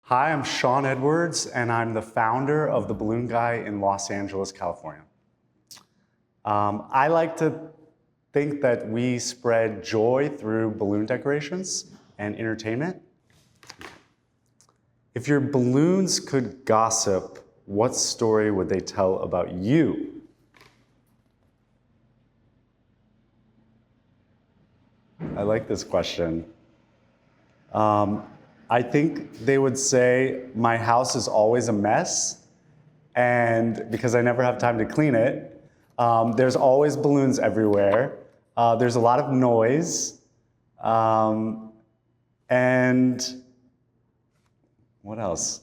Hi, I'm Sean Edwards, and I'm the founder of The Balloon Guy in Los Angeles, California. I like to think that we spread joy through balloon decorations and entertainment. If your balloons could gossip, what story would they tell about you? I like this question. I think they would say, my house is always a mess, and because I never have time to clean it, there's always balloons everywhere. There's a lot of noise, and what else?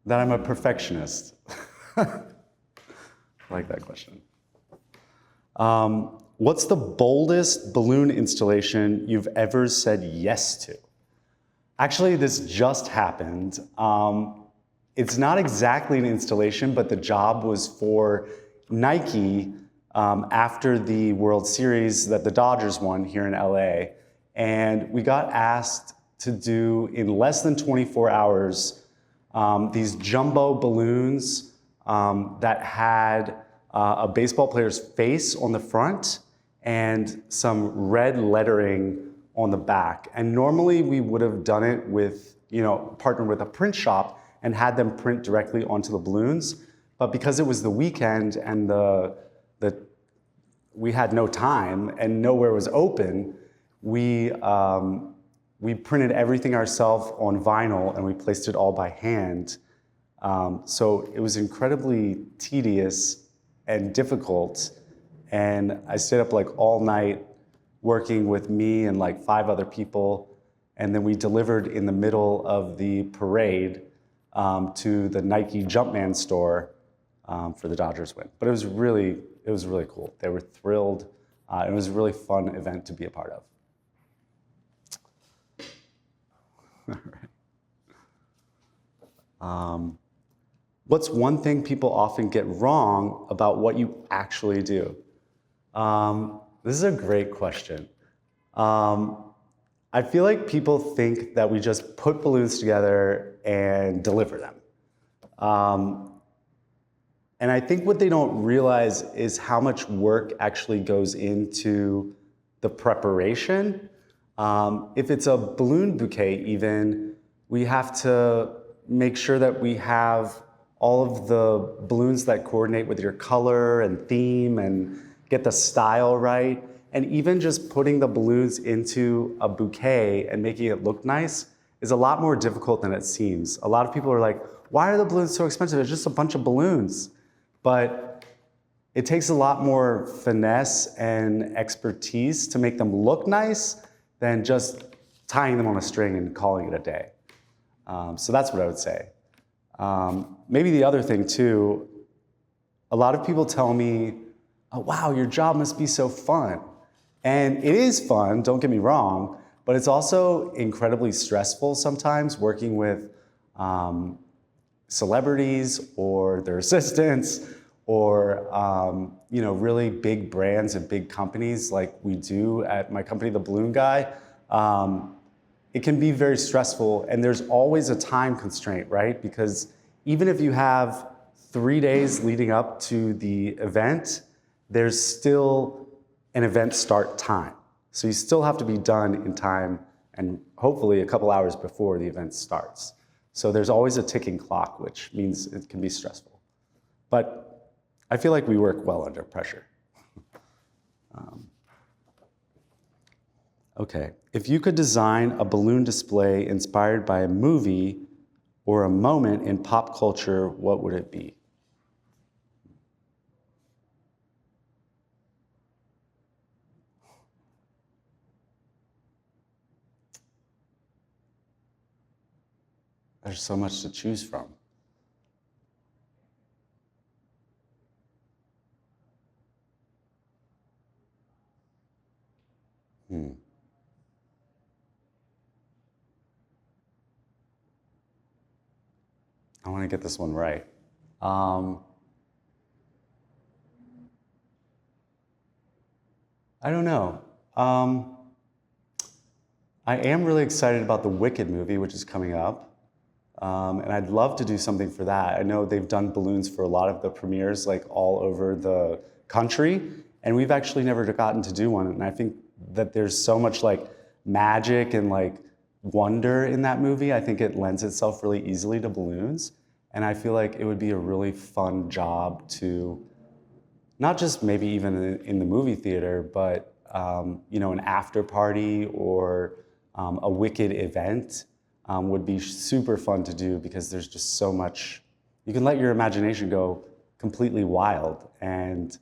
That I'm a perfectionist. I like that question. What's the boldest balloon installation you've ever said yes to? Actually, this just happened. It's not exactly an installation, but the job was for Nike after the World Series that the Dodgers won here in LA. And we got asked to do, in less than 24 hours, these jumbo balloons that had a baseball player's face on the front and some red lettering on the back. And normally we would have done it with, partnered with a print shop and had them print directly onto the balloons. But because it was the weekend and we had no time and nowhere was open, we printed everything ourselves on vinyl and we placed it all by hand. So it was incredibly tedious and difficult. And I stayed up like all night working with me and like 5 other people. And then we delivered in the middle of the parade to the Nike Jumpman store for the Dodgers win. But it was really cool. They were thrilled. It was a really fun event to be a part of. All right. What's one thing people often get wrong about what you actually do? This is a great question. I feel like people think that we just put balloons together and deliver them. And I think what they don't realize is how much work actually goes into the preparation. If it's a balloon bouquet even, we have to make sure that we have all of the balloons that coordinate with your color and theme and get the style right. And even just putting the balloons into a bouquet and making it look nice is a lot more difficult than it seems. A lot of people are like, why are the balloons so expensive? It's just a bunch of balloons. But it takes a lot more finesse and expertise to make them look nice than just tying them on a string and calling it a day. So that's what I would say. Maybe the other thing too, a lot of people tell me, oh, wow, your job must be so fun. And it is fun, don't get me wrong, but it's also incredibly stressful sometimes working with celebrities or their assistants or really big brands and big companies like we do at my company, The Balloon Guy. It can be very stressful, and there's always a time constraint, right? Because even if you have 3 days leading up to the event, there's still an event start time. So you still have to be done in time and hopefully a couple hours before the event starts. So there's always a ticking clock, which means it can be stressful. But I feel like we work well under pressure. Okay, if you could design a balloon display inspired by a movie or a moment in pop culture, what would it be? There's so much to choose from. I want to get this one right. I don't know. I am really excited about the Wicked movie, which is coming up. And I'd love to do something for that. I know they've done balloons for a lot of the premieres, like all over the country, and we've actually never gotten to do one. And I think that there's so much like magic and like wonder in that movie. I think it lends itself really easily to balloons. And I feel like it would be a really fun job to, not just maybe even in the movie theater, but you know, an after party or a Wicked event would be super fun to do, because there's just so much, you can let your imagination go completely wild. And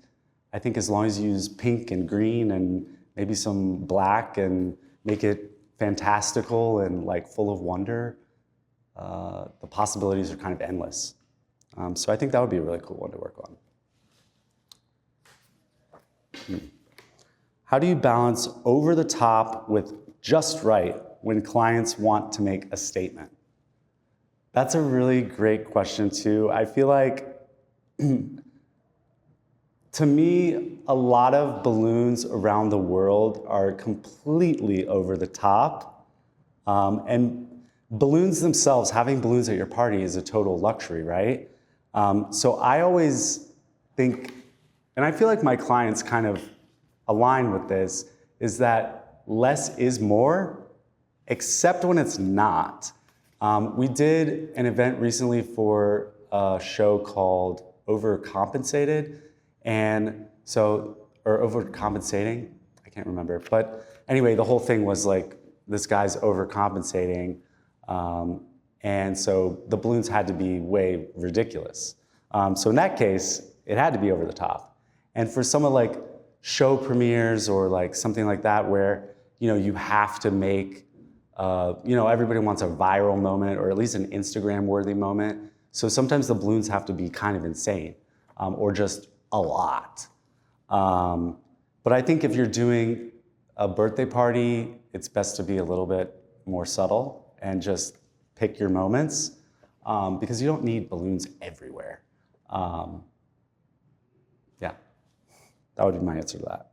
I think as long as you use pink and green and maybe some black and make it fantastical and like full of wonder, the possibilities are kind of endless. So I think that would be a really cool one to work on. How do you balance over the top with just right when clients want to make a statement? That's a really great question too. I feel like, to me, a lot of balloons around the world are completely over the top. And balloons themselves, having balloons at your party is a total luxury, right? So I always think, and I feel like my clients kind of align with this, is that less is more, except when it's not. We did an event recently for a show called Overcompensated, and so, or Overcompensating, I can't remember. But anyway, the whole thing was like, this guy's overcompensating, and so the balloons had to be way ridiculous. So in that case, it had to be over the top. And for some of like show premieres or like something like that where, you know, you have to make, you know, everybody wants a viral moment or at least an Instagram-worthy moment. So sometimes the balloons have to be kind of insane, or just a lot. But I think if you're doing a birthday party, it's best to be a little bit more subtle and just pick your moments, because you don't need balloons everywhere. Yeah, that would be my answer to that.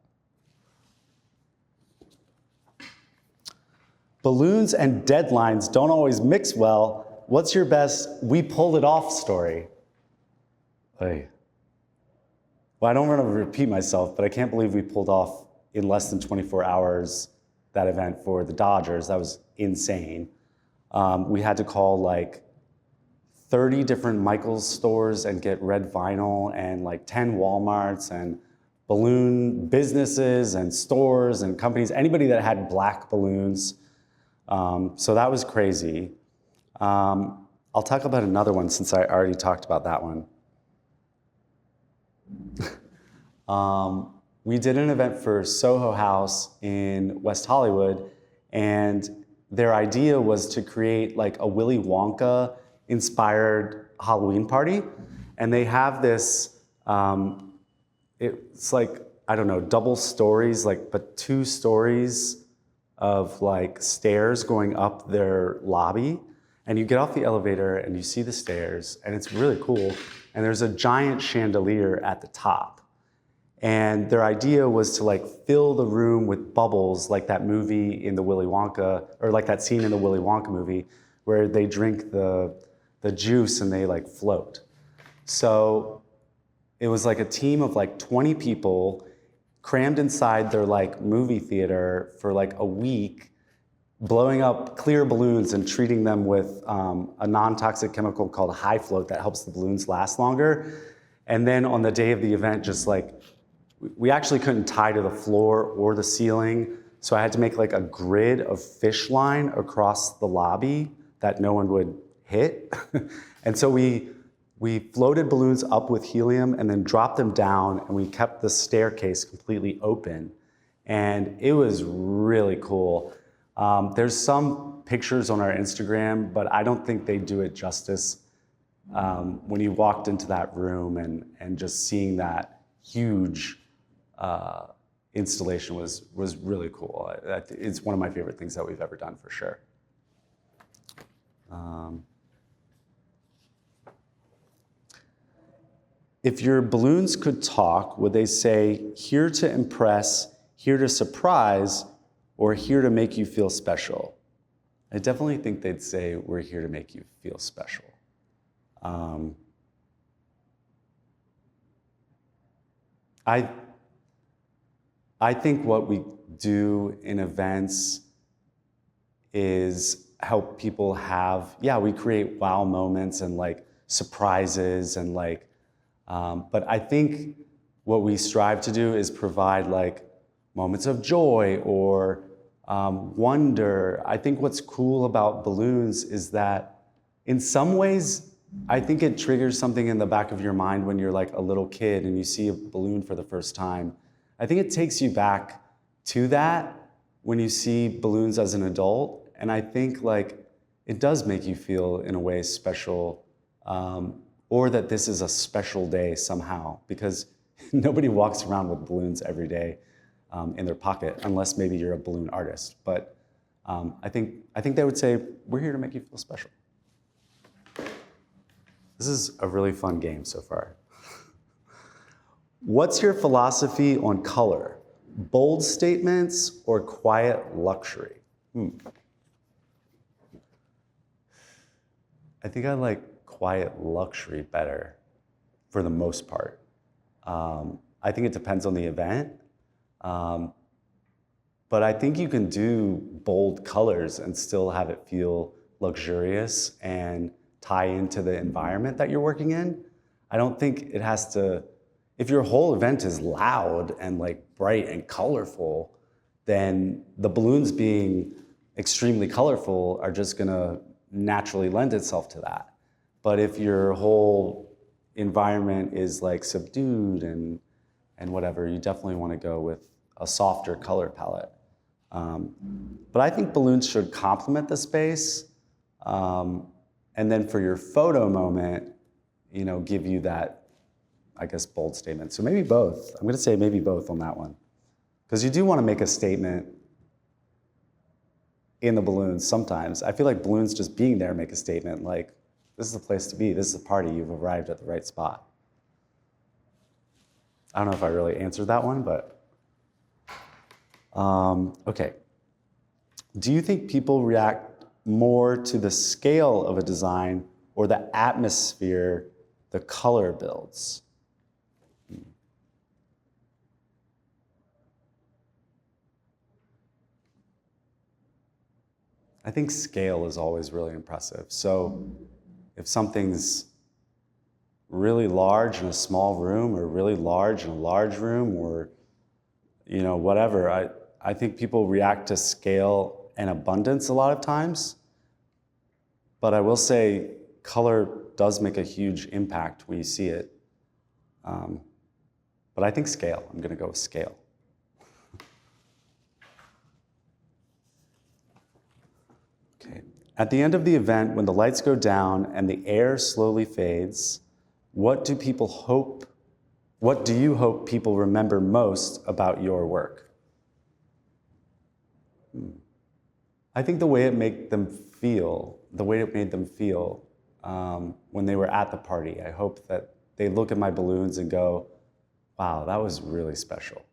Balloons and deadlines don't always mix well. What's your best "we pulled it off" story? Hey. Well, I don't want to repeat myself, but I can't believe we pulled off in less than 24 hours that event for the Dodgers. That was insane. We had to call like 30 different Michaels stores and get red vinyl, and like 10 Walmarts and balloon businesses and stores and companies, anybody that had black balloons. So that was crazy. I'll talk about another one since I already talked about that one. We did an event for Soho House in West Hollywood, and their idea was to create like a Willy Wonka inspired Halloween party. And they have this, it's like, I don't know, double stories, like, but 2 stories of like stairs going up their lobby. And you get off the elevator and you see the stairs, and it's really cool. And there's a giant chandelier at the top. And their idea was to like fill the room with bubbles, like that movie in the Willy Wonka, or like that scene in the Willy Wonka movie where they drink the juice and they like float. So it was like a team of like 20 people crammed inside their like movie theater for like a week, blowing up clear balloons and treating them with a non-toxic chemical called high float that helps the balloons last longer. And then on the day of the event, just like, we actually couldn't tie to the floor or the ceiling, so I had to make like a grid of fish line across the lobby that no one would hit. And so we floated balloons up with helium and then dropped them down, and we kept the staircase completely open. And it was really cool. There's some pictures on our Instagram, but I don't think they do it justice. When you walked into that room and just seeing that huge installation was really cool. It's one of my favorite things that we've ever done, for sure. If your balloons could talk, would they say, "Here to impress, here to surprise," or "Here to make you feel special"? I definitely think they'd say, we're here to make you feel special. I, I think what we do in events is help people have, yeah, we create wow moments and like surprises and like, but I think what we strive to do is provide like moments of joy or wonder. I think what's cool about balloons is that in some ways, I think it triggers something in the back of your mind when you're like a little kid and you see a balloon for the first time. I think it takes you back to that when you see balloons as an adult. And I think like it does make you feel in a way special, or that this is a special day somehow, because nobody walks around with balloons every day in their pocket, unless maybe you're a balloon artist. But I think they would say, we're here to make you feel special. This is a really fun game so far. What's your philosophy on color? Bold statements or quiet luxury? I think I like quiet luxury better for the most part. I think it depends on the event. But I think you can do bold colors and still have it feel luxurious and tie into the environment that you're working in. I don't think it has to, if your whole event is loud and like bright and colorful, then the balloons being extremely colorful are just gonna naturally lend itself to that. But if your whole environment is like subdued and whatever, you definitely want to go with a softer color palette. But I think balloons should complement the space. And then for your photo moment, you know, give you that, I guess, bold statement. So maybe both. I'm gonna say maybe both on that one. Because you do want to make a statement in the balloons sometimes. I feel like balloons just being there make a statement like, this is the place to be, this is the party, you've arrived at the right spot. I don't know if I really answered that one, but okay. Do you think people react more to the scale of a design or the atmosphere the color builds? I think scale is always really impressive. So if something's really large in a small room or really large in a large room or, you know, whatever, I think people react to scale and abundance a lot of times. But I will say color does make a huge impact when you see it. But I think scale, I'm gonna go with scale. Okay. At the end of the event, when the lights go down and the air slowly fades, what do you hope people remember most about your work? I think the way it made them feel when they were at the party. I hope that they look at my balloons and go, wow, that was really special.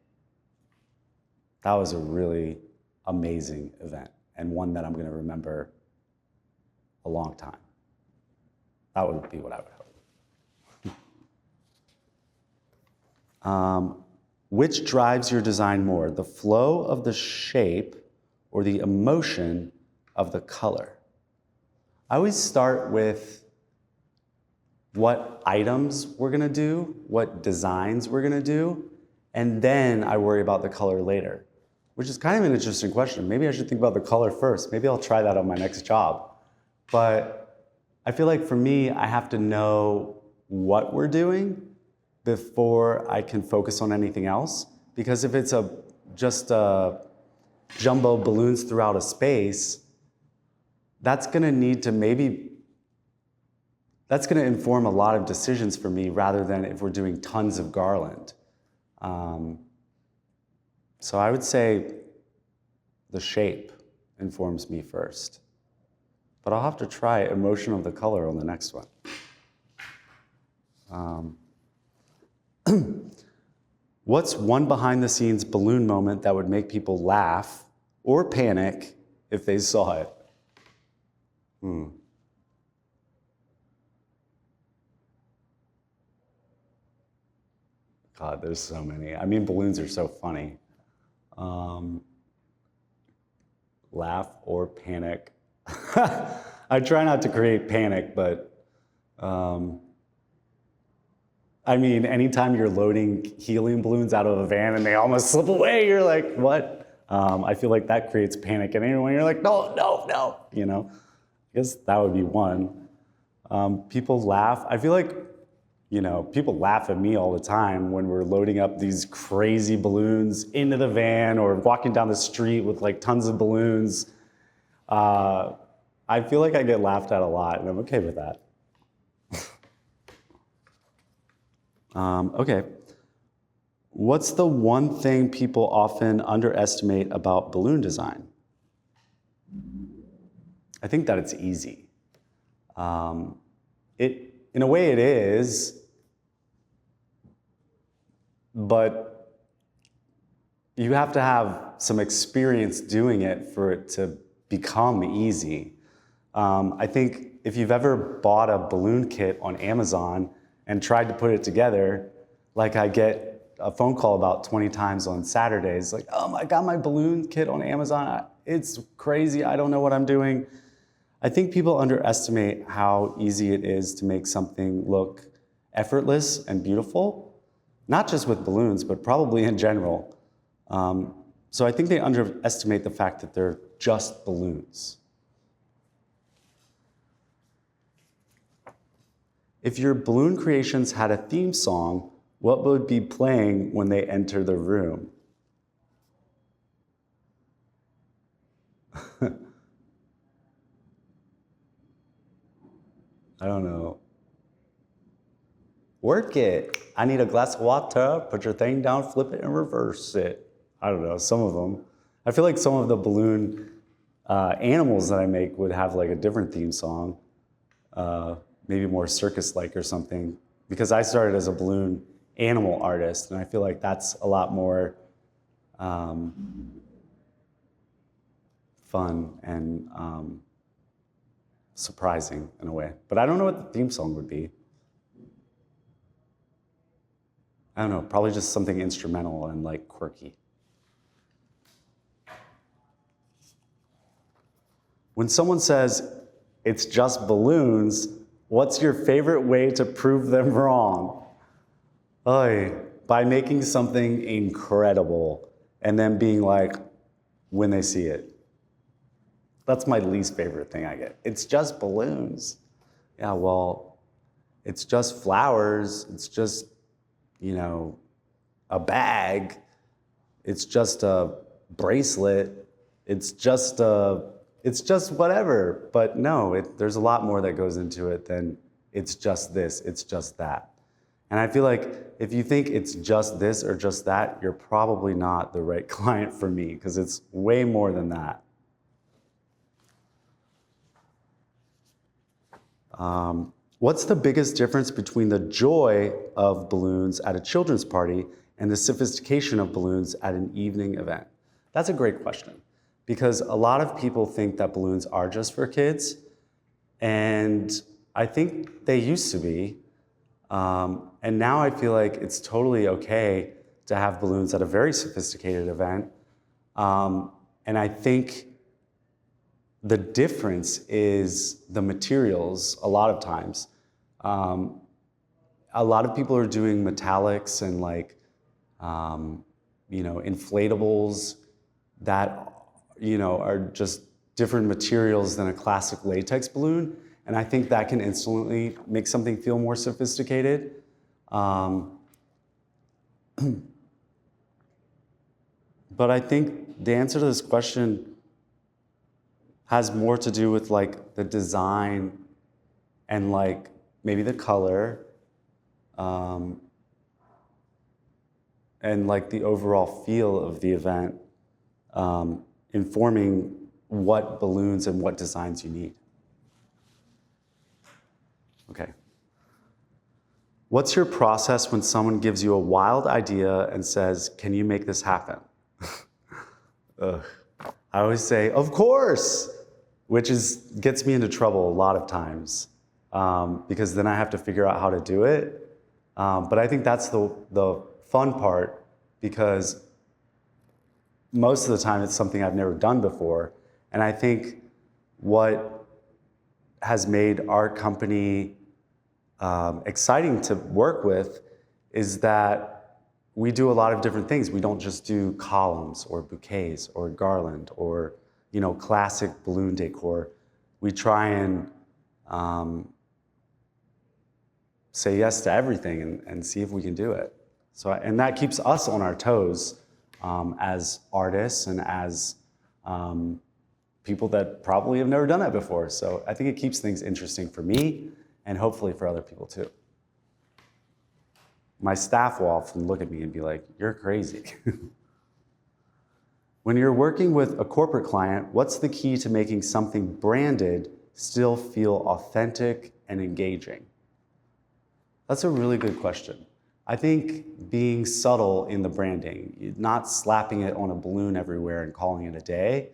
That was a really amazing event and one that I'm going to remember a long time. That would be what I would hope. Which drives your design more, the flow of the shape or the emotion of the color? I always start with what items we're gonna do, what designs we're gonna do, and then I worry about the color later, which is kind of an interesting question. Maybe I should think about the color first. Maybe I'll try that on my next job. But I feel like for me, I have to know what we're doing before I can focus on anything else. Because if it's just jumbo balloons throughout a space, that's gonna inform a lot of decisions for me rather than if we're doing tons of garland. So I would say the shape informs me first. But I'll have to try emotion of the color on the next one. What's one behind the scenes balloon moment that would make people laugh or panic if they saw it? Hmm. God, there's so many. I mean, balloons are so funny. Um, Laugh or panic. I try not to create panic, but I mean, anytime you're loading helium balloons out of a van and they almost slip away, you're like, what? I feel like that creates panic. And anyone, you're like, no, no, no, you know? I guess that would be one. People laugh. I feel like, you know, people laugh at me all the time when we're loading up these crazy balloons into the van or walking down the street with like tons of balloons. I feel like I get laughed at a lot, and I'm okay with that. Okay. What's the one thing people often underestimate about balloon design? I think that it's easy. In a way it is, but you have to have some experience doing it for it to become easy. I think if you've ever bought a balloon kit on Amazon and tried to put it together, like I get a phone call about 20 times on Saturdays, like, oh, I got my balloon kit on Amazon. It's crazy. I don't know what I'm doing. I think people underestimate how easy it is to make something look effortless and beautiful, not just with balloons, but probably in general. So I think they underestimate the fact that they're just balloons. If your balloon creations had a theme song, what would be playing when they enter the room? I don't know. Work it. I need a glass of water. Put your thing down, flip it, and reverse it. I don't know, some of them. I feel like some of the balloon animals that I make would have like a different theme song, maybe more circus-like or something, because I started as a balloon animal artist, and I feel like that's a lot more fun and surprising in a way. But I don't know what the theme song would be. I don't know, probably just something instrumental and like quirky. When someone says it's just balloons, what's your favorite way to prove them wrong? By making something incredible and then being like, when they see it. That's my least favorite thing I get. It's just balloons. Yeah, well, it's just flowers. It's just, you know, a bag. It's just a bracelet. It's just whatever. But no, there's a lot more that goes into it than it's just this, it's just that. And I feel like if you think it's just this or just that, you're probably not the right client for me, because it's way more than that. What's the biggest difference between the joy of balloons at a children's party and the sophistication of balloons at an evening event? That's a great question, because a lot of people think that balloons are just for kids, and I think they used to be. And now I feel like it's totally okay to have balloons at a very sophisticated event. And I think the difference is the materials a lot of times. A lot of people are doing metallics and like, inflatables that, are just different materials than a classic latex balloon. And I think that can instantly make something feel more sophisticated. But I think the answer to this question has more to do with like the design and like maybe the color, and like the overall feel of the event, informing what balloons and what designs you need. Okay. What's your process when someone gives you a wild idea and says, can you make this happen? Ugh. I always say, of course. gets me into trouble a lot of times because then I have to figure out how to do it. But I think that's the fun part because most of the time it's something I've never done before. And I think what has made our company exciting to work with is that we do a lot of different things. We don't just do columns or bouquets or garland or classic balloon decor. We try and say yes to everything and see if we can do it. And that keeps us on our toes as artists and as people that probably have never done that before. So I think it keeps things interesting for me and hopefully for other people too. My staff will often look at me and be like, "You're crazy." When you're working with a corporate client, what's the key to making something branded still feel authentic and engaging? That's a really good question. I think being subtle in the branding, not slapping it on a balloon everywhere and calling it a day.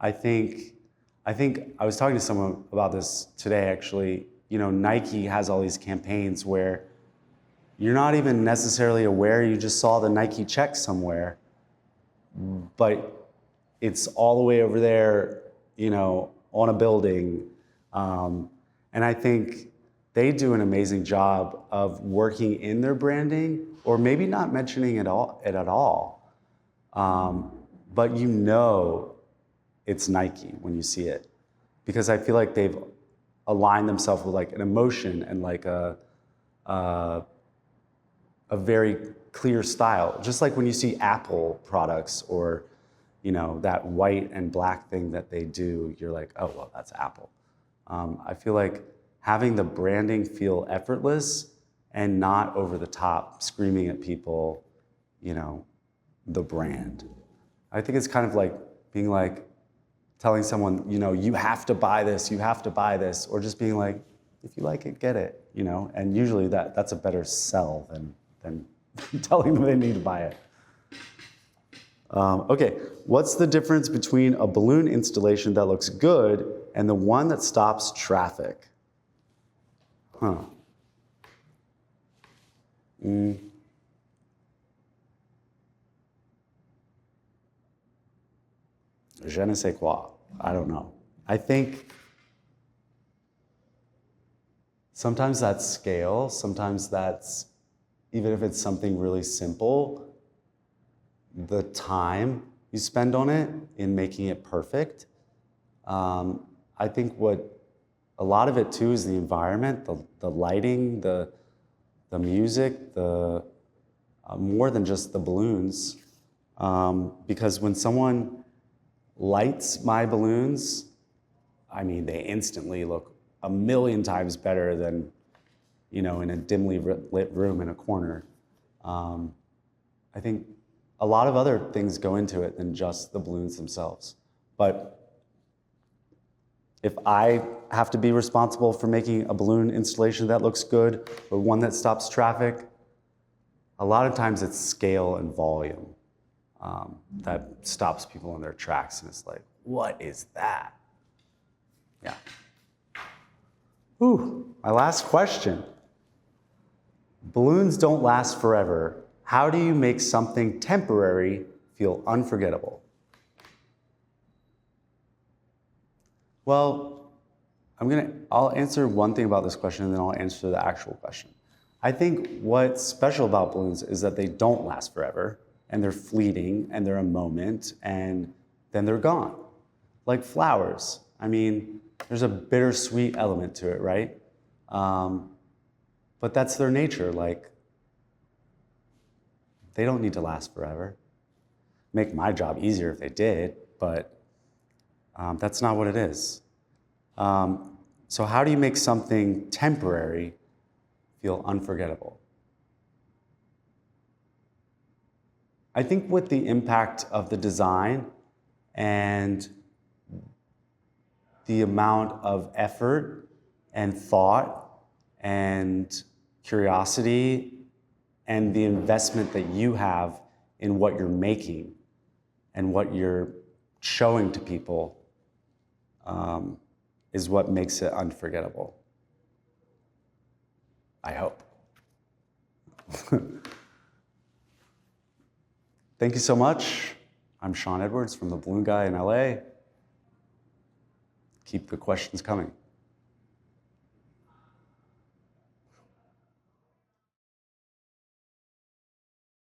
I think I was talking to someone about this today actually. Nike has all these campaigns where you're not even necessarily aware you just saw the Nike check somewhere, but it's all the way over there, on a building. And I think they do an amazing job of working in their branding, or maybe not mentioning it at all. But it's Nike when you see it, because I feel like they've aligned themselves with like an emotion and like a very clear style. Just like when you see Apple products or that white and black thing that they do, you're like, oh, well, that's Apple. I feel like having the branding feel effortless and not over the top, screaming at people, the brand. I think it's kind of like being like telling someone, you have to buy this, or just being like, if you like it, get it, and usually that's a better sell than telling them they need to buy it. Okay, what's the difference between a balloon installation that looks good and the one that stops traffic? Je ne sais quoi. I don't know. I think sometimes that's scale, sometimes that's, even if it's something really simple, the time you spend on it in making it perfect. I think a lot of it too is the environment, the lighting, the music, more than just the balloons. Because when someone lights my balloons, they instantly look a million times better than, in a dimly lit room in a corner. I think a lot of other things go into it than just the balloons themselves. But if I have to be responsible for making a balloon installation that looks good, or one that stops traffic, a lot of times it's scale and volume that stops people in their tracks, and it's like, what is that? Yeah. Ooh, my last question. Balloons don't last forever. How do you make something temporary feel unforgettable? Well, I'll answer one thing about this question and then I'll answer the actual question. I think what's special about balloons is that they don't last forever and they're fleeting and they're a moment and then they're gone. Like flowers. There's a bittersweet element to it, right? But that's their nature. Like, they don't need to last forever. Make my job easier if they did, but that's not what it is. So how do you make something temporary feel unforgettable? I think with the impact of the design and the amount of effort and thought and curiosity and the investment that you have in what you're making and what you're showing to people, is what makes it unforgettable. I hope. Thank you so much. I'm Sean Edwards from the Balloon Guy in LA. Keep the questions coming.